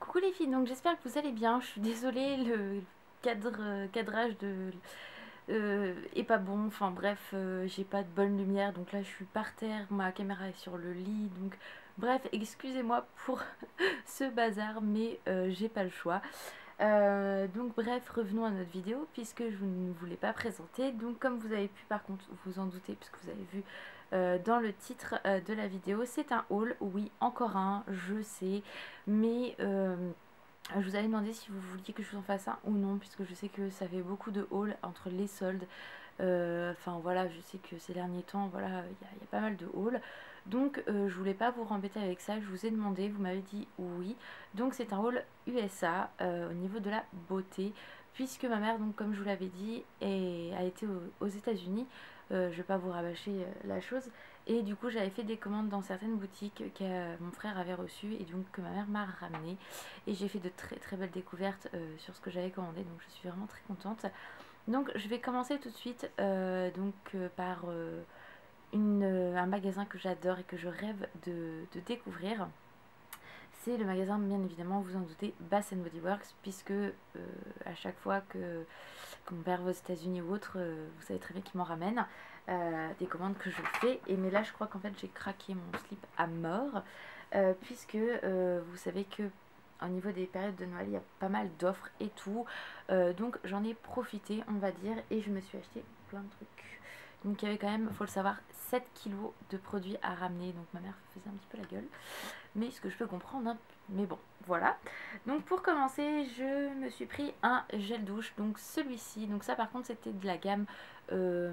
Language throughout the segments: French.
Coucou les filles, donc j'espère que vous allez bien. Je suis désolée, le cadrage est pas bon. Enfin bref, j'ai pas de bonne lumière, donc là je suis par terre, ma caméra est sur le lit. Donc bref, excusez-moi pour ce bazar, mais j'ai pas le choix. Donc bref, revenons à notre vidéo puisque je ne vous l'ai pas présentée. Donc comme vous avez pu par contre vous en douter puisque vous avez vu dans le titre de la vidéo, c'est un haul. Oui, encore un, je sais, mais je vous avais demandé si vous vouliez que je vous en fasse un ou non, puisque je sais que ça fait beaucoup de hauls entre les soldes. Enfin voilà, je sais que ces derniers temps, voilà, il y a pas mal de hauls. Donc je voulais pas vous embêter avec ça, je vous ai demandé, vous m'avez dit oui. Donc c'est un haul USA au niveau de la beauté, puisque ma mère, donc comme je vous l'avais dit, a été aux États-Unis. Je vais pas vous rabâcher la chose. Et du coup j'avais fait des commandes dans certaines boutiques que mon frère avait reçues et donc que ma mère m'a ramené. Et j'ai fait de très très belles découvertes sur ce que j'avais commandé, donc je suis vraiment très contente. Donc je vais commencer tout de suite par un magasin que j'adore et que je rêve de découvrir. C'est le magasin, bien évidemment, vous en doutez, Bath Body Works, puisque à chaque fois que mon père va aux États-Unis ou autre, vous savez très bien qu'il m'en ramène des commandes que je fais. Et mais là, je crois qu'en fait, j'ai craqué mon slip à mort, puisque vous savez que au niveau des périodes de Noël, il y a pas mal d'offres et tout. Donc j'en ai profité, on va dire, et je me suis acheté plein de trucs. Donc il y avait quand même, faut le savoir, 7 kilos de produits à ramener. Donc ma mère faisait un petit peu la gueule. Mais ce que je peux comprendre, hein. Mais bon, voilà. Donc pour commencer, je me suis pris un gel douche. Donc celui-ci, donc ça par contre c'était de la gamme euh,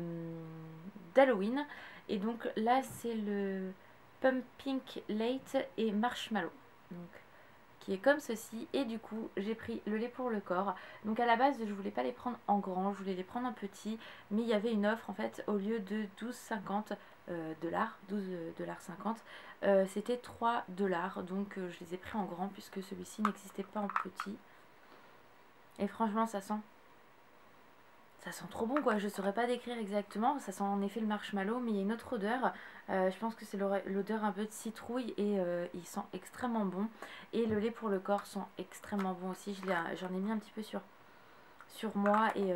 d'Halloween. Et donc là c'est le Pumpkin Late et Marshmallow. Donc qui est comme ceci. Et du coup j'ai pris le lait pour le corps. Donc à la base je voulais pas les prendre en grand, je voulais les prendre en petit, mais il y avait une offre en fait. Au lieu de 12,50 dollars, 12,50 $, c'était 3 dollars. Donc je les ai pris en grand puisque celui-ci n'existait pas en petit. Et franchement ça sent trop bon quoi, je saurais pas décrire exactement, ça sent en effet le marshmallow, mais il y a une autre odeur. Je pense que c'est l'odeur un peu de citrouille et il sent extrêmement bon. Et le lait pour le corps sent extrêmement bon aussi, j'en ai mis un petit peu sur moi et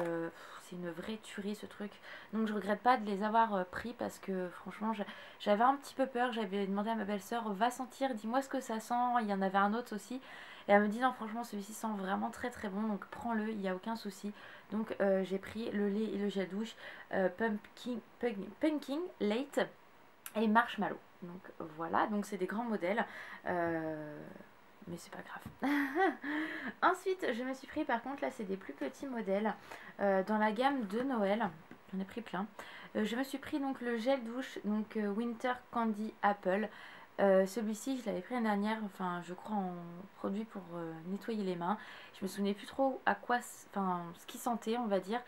c'est une vraie tuerie ce truc. Donc je regrette pas de les avoir pris parce que franchement j'avais un petit peu peur, j'avais demandé à ma belle-sœur va sentir, dis-moi ce que ça sent, il y en avait un autre aussi. Et elle me dit non franchement celui-ci sent vraiment très très bon donc prends-le, il n'y a aucun souci. Donc j'ai pris le lait et le gel douche pumpkin late et marshmallow. Donc voilà, donc c'est des grands modèles. Mais c'est pas grave. Ensuite, je me suis pris, par contre, là, c'est des plus petits modèles dans la gamme de Noël. J'en ai pris plein. Je me suis pris donc le gel douche, donc Winter Candy Apple. Celui-ci, je l'avais pris l'année dernière, enfin, je crois en produit pour nettoyer les mains. Je me souvenais plus trop à quoi, enfin, ce qu'il sentait, on va dire.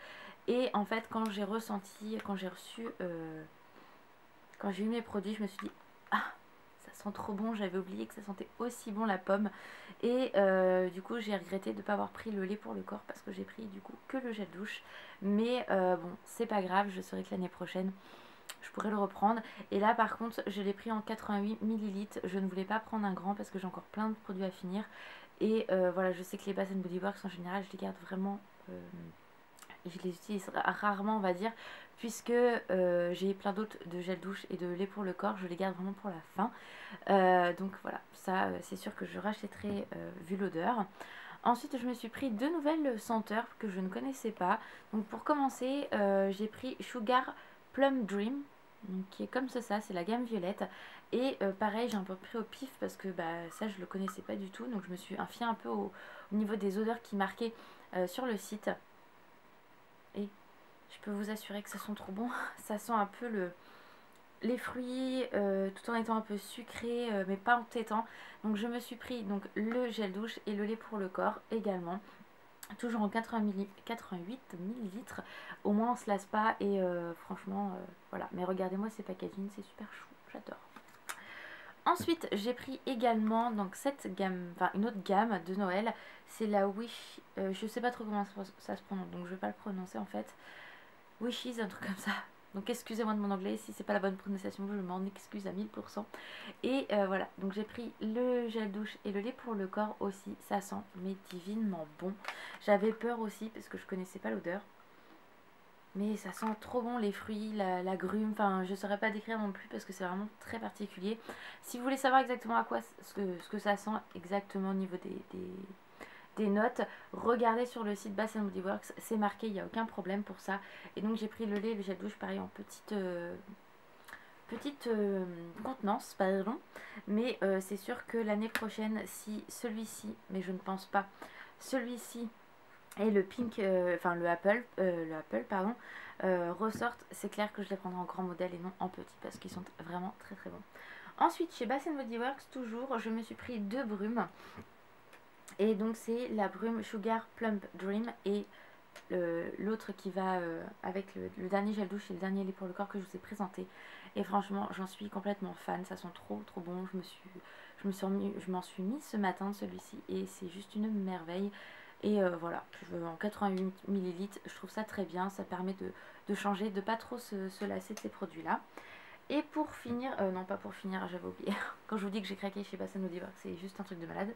Et en fait, quand j'ai ressenti, quand j'ai reçu, quand j'ai eu mes produits, je me suis dit, ah, ça sent trop bon, j'avais oublié que ça sentait aussi bon la pomme. Et du coup j'ai regretté de ne pas avoir pris le lait pour le corps parce que j'ai pris du coup que le gel douche. Mais bon, c'est pas grave, je saurai que l'année prochaine je pourrais le reprendre. Et là par contre je l'ai pris en 88 millilitres. Je ne voulais pas prendre un grand parce que j'ai encore plein de produits à finir. Et voilà, je sais que les Bath Body Works en général je les garde vraiment... je les utilise rarement on va dire, puisque j'ai plein d'autres de gel douche et de lait pour le corps, je les garde vraiment pour la fin. Donc voilà, ça c'est sûr que je rachèterai vu l'odeur. Ensuite je me suis pris deux nouvelles senteurs que je ne connaissais pas. Donc pour commencer j'ai pris Sugar Plum Dream, donc, qui est comme ça, c'est la gamme violette. Et pareil j'ai un peu pris au pif parce que bah, ça je le connaissais pas du tout. Donc je me suis infiée un peu au niveau des odeurs qui marquaient sur le site. Et je peux vous assurer que ça sent trop bon. Ça sent un peu les fruits tout en étant un peu sucré mais pas entêtant. Donc je me suis pris donc, le gel douche et le lait pour le corps également. Toujours en 88 millilitres. Au moins on se lasse pas et franchement voilà. Mais regardez-moi ces packaging, c'est super chou. J'adore. Ensuite, j'ai pris également donc cette gamme, enfin une autre gamme de Noël. C'est la Wish. Je sais pas trop comment ça se prononce, donc je vais pas le prononcer en fait. Wishes, un truc comme ça. Donc excusez-moi de mon anglais, si c'est pas la bonne prononciation, je m'en excuse à 1000%. Et voilà, donc j'ai pris le gel douche et le lait pour le corps aussi, ça sent mais divinement bon. J'avais peur aussi parce que je connaissais pas l'odeur. Mais ça sent trop bon, les fruits, la grume, enfin je saurais pas décrire non plus parce que c'est vraiment très particulier. Si vous voulez savoir exactement à quoi ce que ça sent exactement au niveau des notes, regardez sur le site Bath Body Works, c'est marqué, il n'y a aucun problème pour ça. Et donc j'ai pris le lait et le gel douche pareil en petite contenance, pardon. Mais c'est sûr que l'année prochaine, si celui-ci, mais je ne pense pas, celui-ci et le pink, enfin le Apple pardon, ressortent, c'est clair que je les prendrai en grand modèle et non en petit parce qu'ils sont vraiment très très bons. Ensuite chez Bath Body Works toujours, je me suis pris 2 brumes. Et donc c'est la brume Sugar Plump Dream et l'autre qui va avec le dernier gel douche et le dernier lait pour le corps que je vous ai présenté. Et franchement j'en suis complètement fan, ça sent trop trop bon. Je m'en suis mis ce matin de celui-ci et c'est juste une merveille. Et voilà, en 88 ml, je trouve ça très bien, ça permet de changer, de pas trop se lasser de ces produits là. Et pour finir, non pas pour finir, j'avais oublié, quand je vous dis que j'ai craqué chez Bath Body Works, c'est juste un truc de malade.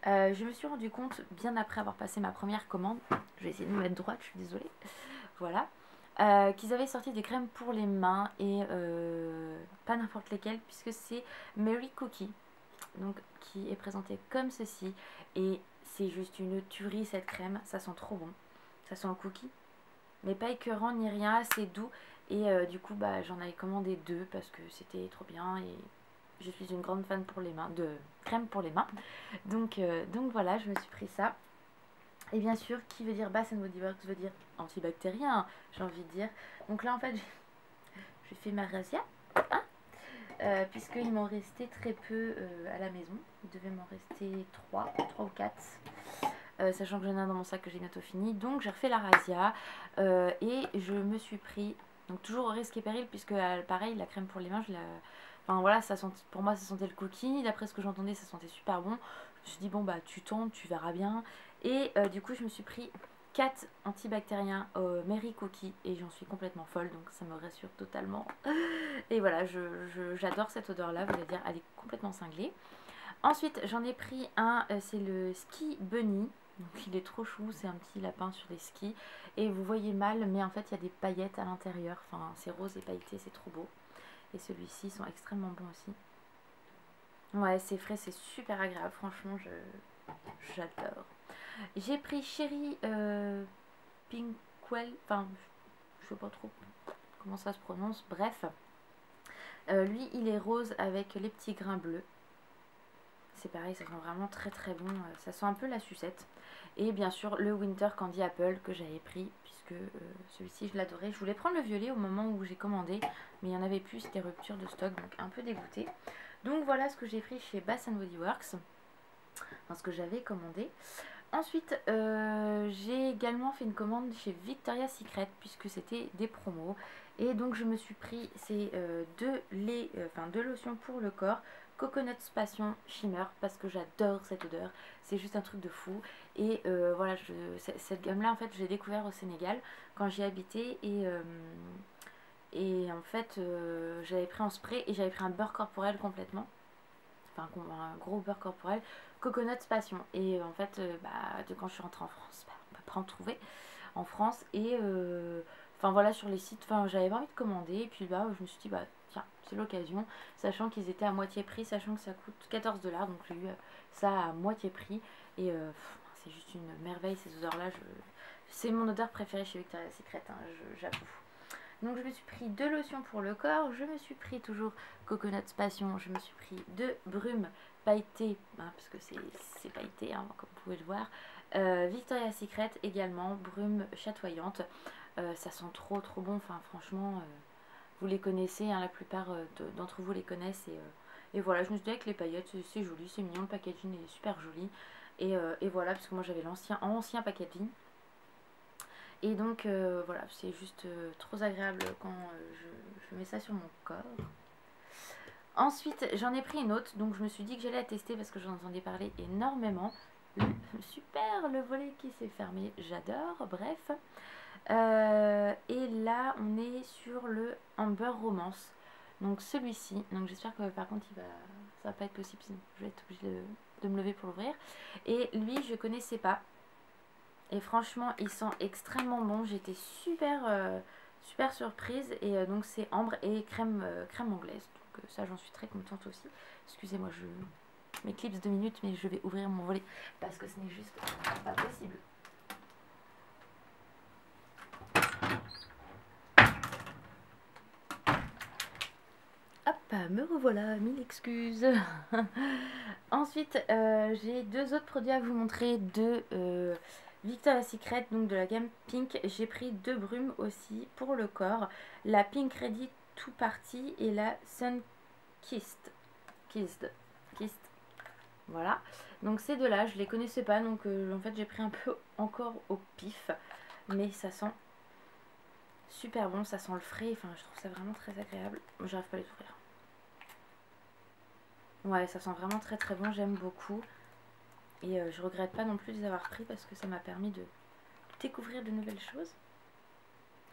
Je me suis rendu compte, bien après avoir passé ma première commande, je vais essayer de me mettre droite, je suis désolée, voilà, qu'ils avaient sorti des crèmes pour les mains et pas n'importe lesquelles, puisque c'est Mary Cookie, donc qui est présentée comme ceci, et c'est juste une tuerie cette crème, ça sent trop bon, ça sent le cookie, mais pas écœurant ni rien, c'est doux, et du coup bah, j'en avais commandé 2 parce que c'était trop bien et je suis une grande fan pour les mains, de crème pour les mains. Donc voilà, je me suis pris ça. Et bien sûr, qui veut dire Bath Body Works veut dire antibactérien, j'ai envie de dire. Donc là, en fait, j'ai fait ma razzia, hein, puisqu'il m'en restait très peu à la maison. Il devait m'en rester 3 ou 4. Sachant que j'en ai dans mon sac que j'ai bientôt fini. Donc j'ai refait la razzia et je me suis pris, donc toujours au risque et péril, puisque pareil, la crème pour les mains, enfin voilà, pour moi ça sentait le cookie, d'après ce que j'entendais ça sentait super bon. Je me suis dit bon bah tu tentes, tu verras bien. Et du coup je me suis pris 4 antibactériens Mary Cookie et j'en suis complètement folle, donc ça me rassure totalement. Et voilà, j'adore cette odeur là, vous allez dire elle est complètement cinglée. Ensuite j'en ai pris un, c'est le Ski Bunny. Donc il est trop chou, c'est un petit lapin sur des skis. Et vous voyez mal, mais en fait il y a des paillettes à l'intérieur. Enfin c'est rose et pailleté, c'est trop beau. Et celui-ci, ils sont extrêmement bons aussi. Ouais, c'est frais, c'est super agréable. Franchement, j'adore. J'ai pris Cherry Pinkwell. Enfin, je sais pas trop comment ça se prononce. Bref. Lui, il est rose avec les petits grains bleus. C'est pareil, ça sent vraiment très très bon. Ça sent un peu la sucette. Et bien sûr, le Winter Candy Apple que j'avais pris, puisque celui-ci, je l'adorais. Je voulais prendre le violet au moment où j'ai commandé, mais il n'y en avait plus, c'était rupture de stock, donc un peu dégoûtée. Donc voilà ce que j'ai pris chez Bath Body Works, enfin ce que j'avais commandé. Ensuite, j'ai également fait une commande chez Victoria's Secret, puisque c'était des promos. Et donc je me suis pris ces deux lotions pour le corps. Coconut Passion Shimmer parce que j'adore cette odeur, c'est juste un truc de fou. Et voilà, cette gamme là en fait j'ai découvert au Sénégal quand j'y habitais et en fait j'avais pris en spray et j'avais pris un beurre corporel complètement, enfin un gros beurre corporel Coconut Passion. Et en fait quand je suis rentrée en France, on peut pas en trouver en France et enfin voilà, sur les sites, enfin j'avais pas envie de commander et puis je me suis dit tiens, c'est l'occasion, sachant qu'ils étaient à moitié prix, sachant que ça coûte 14 $, donc j'ai eu ça à moitié prix et c'est juste une merveille ces odeurs là. C'est mon odeur préférée chez Victoria's Secret, hein, j'avoue. Donc je me suis pris 2 lotions pour le corps, je me suis pris toujours Coconut Passion, je me suis pris 2 brumes pailletées, parce que c'est pailleté hein, comme vous pouvez le voir. Victoria's Secret également, brume chatoyante. Ça sent trop trop bon, enfin franchement vous les connaissez, hein, la plupart d'entre vous les connaissent et voilà, je me suis dit avec les paillettes c'est joli, c'est mignon, le packaging est super joli et voilà, parce que moi j'avais ancien packaging et donc voilà, c'est juste trop agréable quand je mets ça sur mon corps. Ensuite j'en ai pris une autre, donc je me suis dit que j'allais la tester parce que j'en entendais parler énormément. Super, le volet qui s'est fermé, j'adore, bref. Et là on est sur le Amber Romance, donc celui-ci. Donc j'espère que par contre ça va pas être possible, sinon je vais être obligée de me lever pour l'ouvrir. Et lui je connaissais pas, et franchement il sent extrêmement bon. J'étais super surprise. Et donc c'est ambre et crème anglaise, donc ça j'en suis très contente aussi. Excusez-moi, je m'éclipse 2 minutes, mais je vais ouvrir mon volet parce que ce n'est juste pas possible. Hop, me revoilà, 1000 excuses. Ensuite, j'ai 2 autres produits à vous montrer de Victoria's Secret, donc de la gamme Pink. J'ai pris 2 brumes aussi pour le corps, la Pink Ready to Party et la Sun Kissed. Voilà, donc ces deux-là, je les connaissais pas, donc en fait j'ai pris un peu encore au pif, mais ça sent super bon, ça sent le frais, enfin je trouve ça vraiment très agréable. J'arrive pas à les ouvrir. Ouais, ça sent vraiment très bon, j'aime beaucoup. Et je regrette pas non plus de les avoir pris parce que ça m'a permis de découvrir de nouvelles choses.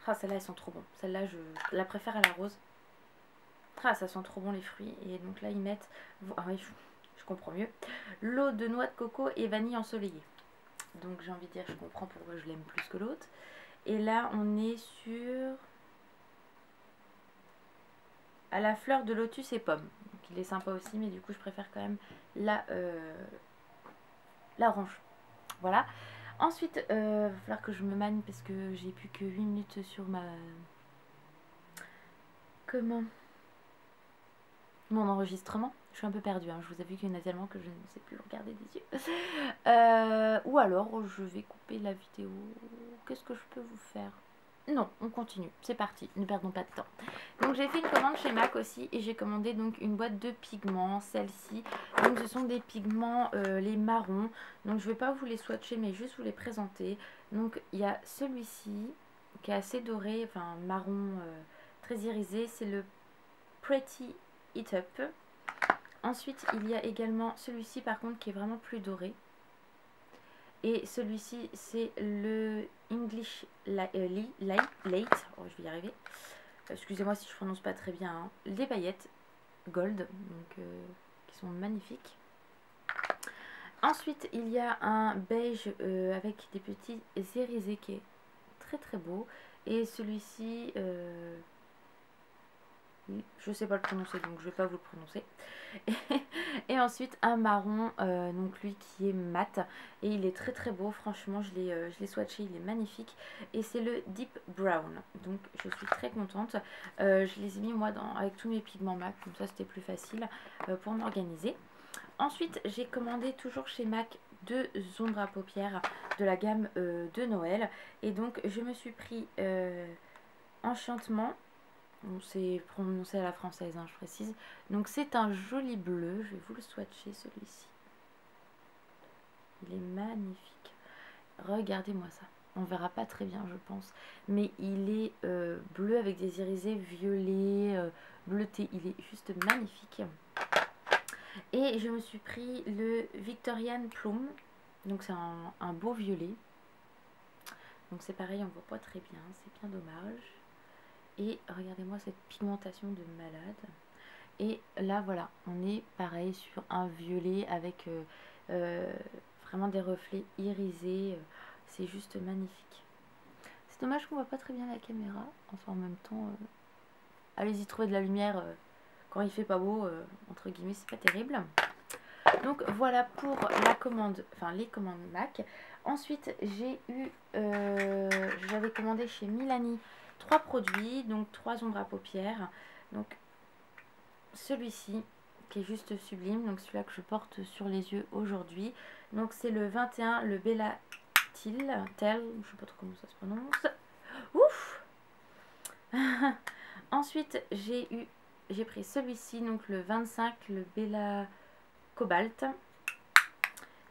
Ah, celles-là, elles sont trop bonnes. Celle-là, je la préfère à la rose. Ah, ça sent trop bon les fruits. Et donc là, ils mettent... Ah oui, je comprends mieux. L'eau de noix de coco et vanille ensoleillée. Donc j'ai envie de dire, je comprends pourquoi je l'aime plus que l'autre. Et là, on est sur... à la fleur de lotus et pomme. Donc il est sympa aussi, mais du coup, je préfère quand même l'orange. Voilà. Ensuite, il va falloir que je me manie parce que j'ai plus que 8 minutes sur mon enregistrement. Je suis un peu perdue, hein. Je vous avoue qu'il y en a tellement que je ne sais plus regarder des yeux. Ou alors, je vais couper la vidéo. Qu'est-ce que je peux vous faire? Non, on continue. C'est parti, ne perdons pas de temps. Donc j'ai fait une commande chez MAC aussi et j'ai commandé donc une boîte de pigments, celle-ci. Donc ce sont des pigments, les marrons. Donc je ne vais pas vous les swatcher mais juste vous les présenter. Donc il y a celui-ci qui est assez doré, enfin marron très irisé. C'est le Pretty It Up. Ensuite il y a également celui-ci par contre qui est vraiment plus doré. Et celui-ci, c'est le English Late. Oh, je vais y arriver. Excusez-moi si je prononce pas très bien. Hein. Des paillettes gold, donc, qui sont magnifiques. Ensuite, il y a un beige avec des petits irisés qui est très beau. Et celui-ci, je sais pas le prononcer, donc je vais pas vous le prononcer. Et ensuite un marron, donc lui qui est mat et il est très beau, franchement je l'ai swatché, il est magnifique et c'est le Deep Brown, donc je suis très contente. Je les ai mis moi avec tous mes pigments MAC, comme ça c'était plus facile pour m'organiser. Ensuite j'ai commandé toujours chez MAC 2 ombres à paupières de la gamme de Noël et donc je me suis pris Enchantement. C'est prononcé à la française, hein, je précise. Donc c'est un joli bleu. Je vais vous le swatcher, celui-ci. Il est magnifique. Regardez-moi ça. On verra pas très bien, je pense. Mais il est bleu avec des irisés violets, bleutés. Il est juste magnifique. Et je me suis pris le Victorian Plum. Donc c'est un beau violet. Donc c'est pareil, on voit pas très bien. C'est bien dommage. Et regardez-moi cette pigmentation de malade. Et là voilà, on est pareil sur un violet avec vraiment des reflets irisés. C'est juste magnifique. C'est dommage qu'on voit pas très bien la caméra. Enfin en même temps, allez-y trouver de la lumière quand il fait pas beau, entre guillemets, c'est pas terrible. Donc voilà pour la commande, enfin les commandes MAC. Ensuite j'ai eu, j'avais commandé chez Milani 3 produits, donc 3 ombres à paupières. Donc celui-ci qui est juste sublime, donc celui-là que je porte sur les yeux aujourd'hui. Donc c'est le 21, le Bella Tel, je sais pas trop comment ça se prononce. Ouf. Ensuite j'ai pris celui-ci, donc le 25, le Bella Cobalt.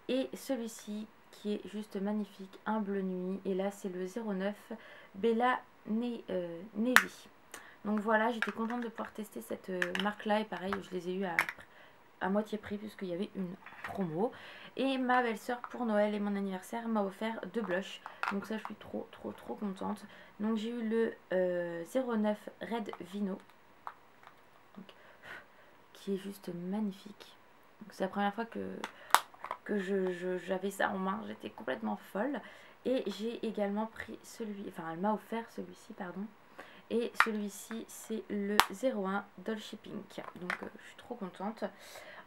Et celui-ci qui est juste magnifique, un bleu nuit. Et là c'est le 09 Bella Navy. Donc voilà, j'étais contente de pouvoir tester cette marque là. Et pareil, je les ai eu à moitié prix puisqu'il y avait une promo. Et ma belle-sœur pour Noël et mon anniversaire m'a offert 2 blushs. Donc ça je suis trop contente. Donc j'ai eu le 09 Red Vino. Donc, qui est juste magnifique. C'est la première fois que j'avais ça en main. J'étais complètement folle. Et j'ai également pris celui, enfin elle m'a offert celui-ci, pardon. Et celui-ci c'est le 01 Dolce Pink. Donc je suis trop contente.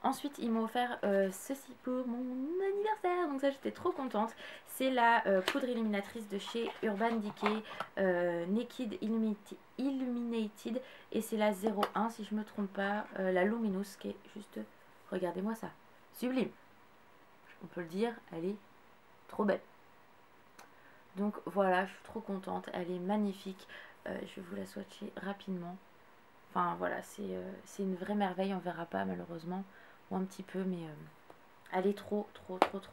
Ensuite, ils m'ont offert ceci pour mon anniversaire. Donc ça, j'étais trop contente. C'est la poudre illuminatrice de chez Urban Decay Naked Illuminated. Et c'est la 01, si je ne me trompe pas. La Luminous, qui est juste... Regardez-moi ça. Sublime. On peut le dire, elle est trop belle. Donc voilà, je suis trop contente. Elle est magnifique. Je vais vous la swatcher rapidement. Enfin voilà, c'est une vraie merveille. On verra pas malheureusement. Ou un petit peu, mais elle est trop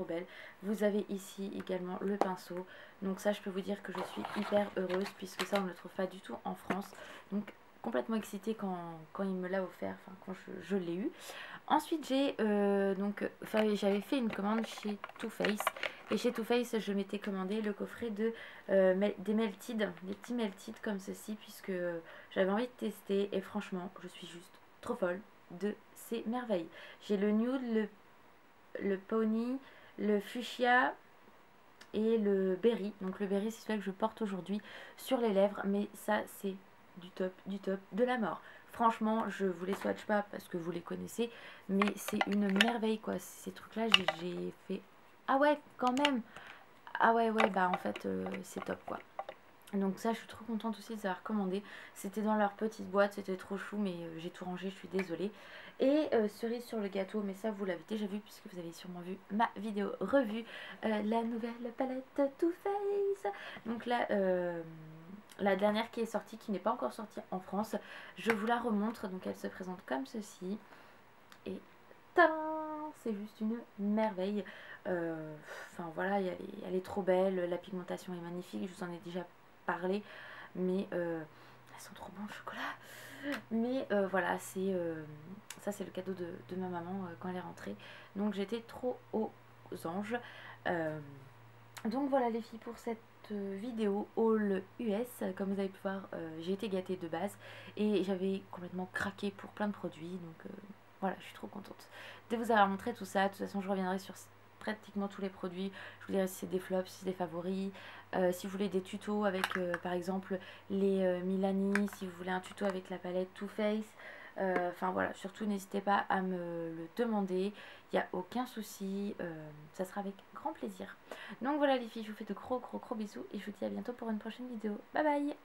belle. Vous avez ici également le pinceau. Donc ça, je peux vous dire que je suis hyper heureuse puisque ça, on ne le trouve pas du tout en France. Donc complètement excitée quand il me l'a offert, enfin quand je l'ai eu. Ensuite, j'avais fait une commande chez Too Faced. Et chez Too Faced, je m'étais commandé le coffret de des melted, des petits melted comme ceci, puisque j'avais envie de tester. Et franchement, je suis juste trop folle de ces merveilles. J'ai le nude, le pony, le fuchsia et le berry. Donc le berry, c'est celui que je porte aujourd'hui sur les lèvres. Mais ça, c'est du top de la mort. Franchement, je vous les swatch pas parce que vous les connaissez, mais c'est une merveille quoi. Ces trucs-là, j'ai fait... Ah ouais, quand même. Ah ouais, bah en fait, c'est top quoi. Donc ça, je suis trop contente aussi de les avoir commandé. C'était dans leur petite boîte, c'était trop chou, mais j'ai tout rangé, je suis désolée. Et cerise sur le gâteau, mais ça, vous l'avez déjà vu, puisque vous avez sûrement vu ma vidéo revue. La nouvelle palette Too Faced. Donc là, la dernière qui est sortie, qui n'est pas encore sortie en France, je vous la remontre. Donc elle se présente comme ceci. Et c'est juste une merveille. Enfin voilà, elle est trop belle, la pigmentation est magnifique, je vous en ai déjà parlé, mais elles sont trop bonnes au chocolat. Mais voilà, ça c'est le cadeau de ma maman quand elle est rentrée. Donc j'étais trop aux anges. Donc voilà les filles pour cette vidéo haul US. Comme vous avez pu voir, j'ai été gâtée de base et j'avais complètement craqué pour plein de produits. Donc voilà, je suis trop contente de vous avoir montré tout ça. De toute façon, je reviendrai sur pratiquement tous les produits. Je vous dirai si c'est des flops, si c'est des favoris. Si vous voulez des tutos avec par exemple les Milani, si vous voulez un tuto avec la palette Too Faced. Enfin voilà, surtout n'hésitez pas à me le demander. Il n'y a aucun souci. Ça sera avec grand plaisir. Donc voilà les filles, je vous fais de gros bisous et je vous dis à bientôt pour une prochaine vidéo. Bye bye!